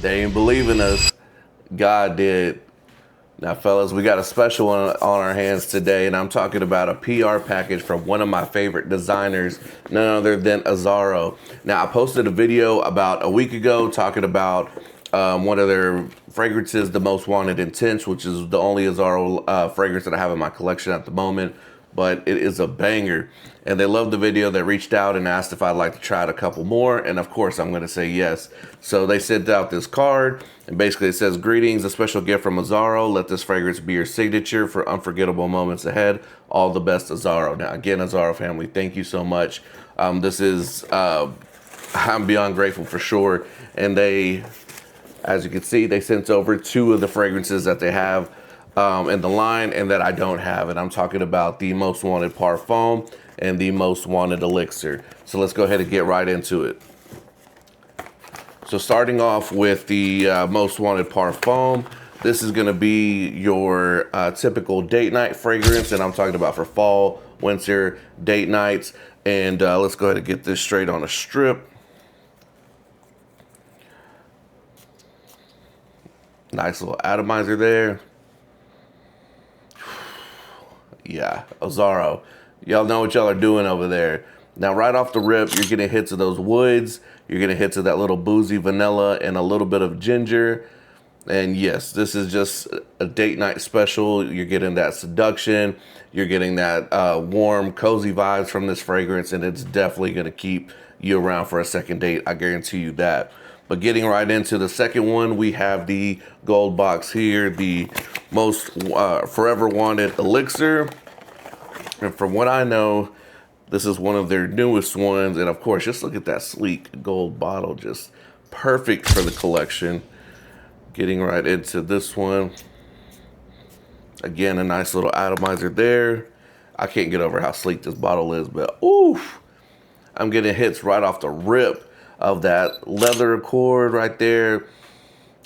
They ain't believing us. God did. Now, fellas, we got a special one on our hands today, and I'm talking about a PR package from one of my favorite designers, none other than Azzaro. Now, I posted a video about a week ago talking about one of their fragrances, the Most Wanted Intense, which is the only Azzaro fragrance that I have in my collection at the moment, but it is a banger. And they loved the video. They reached out and asked if I'd like to try it a couple more, and of course I'm going to say yes. So they sent out this card, and basically it says, "Greetings, a special gift from Azzaro. Let this fragrance be your signature for unforgettable moments ahead. All the best, Azzaro." Now again, Azzaro family, thank you so much. This is I'm beyond grateful for sure. And they, as you can see, they sent over two of the fragrances that they have in the line and that I don't have, and I'm talking about the Most Wanted Parfum and the Most Wanted Elixir. So let's go ahead and get right into it. So starting off with the Most Wanted Parfum, this is going to be your typical date night fragrance, and I'm talking about for fall, winter, date nights. And let's go ahead and get this straight on a strip. Nice little atomizer there. Yeah, Azzaro. Y'all know what y'all are doing over there. Now, right off the rip, you're getting hits of those woods. You're getting hits of that little boozy vanilla and a little bit of ginger. And yes, this is just a date night special. You're getting that seduction. You're getting that warm, cozy vibes from this fragrance, and it's definitely going to keep you around for a second date. I guarantee you that. But getting right into the second one, we have the gold box here, the Most Forever Wanted Elixir. And from what I know, this is one of their newest ones. And of course, just look at that sleek gold bottle, just perfect for the collection. Getting right into this one. Again, a nice little atomizer there. I can't get over how sleek this bottle is, but oof, I'm getting hits right off the rip of that leather accord right there.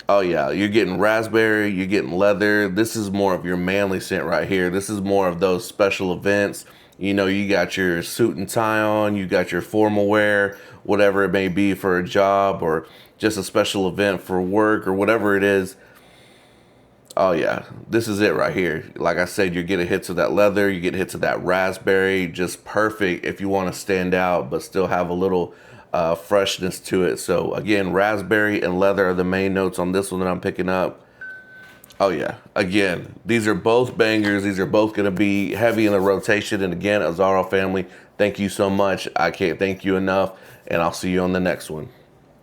Oh yeah, you're getting raspberry, you're getting leather. This is more of your manly scent right here. This is more of those special events. You know, you got your suit and tie on, you got your formal wear, whatever it may be for a job or just a special event for work or whatever it is. Oh yeah, this is it right here. Like I said, you're getting hits of that leather, you get hits of that raspberry, just perfect if you want to stand out but still have a little freshness to it. So again, raspberry and leather are the main notes on this one that I'm picking up. Oh yeah, again, these are both bangers. These are both going to be heavy in the rotation. And again, Azzaro family, thank you so much. I can't thank you enough, and I'll see you on the next one.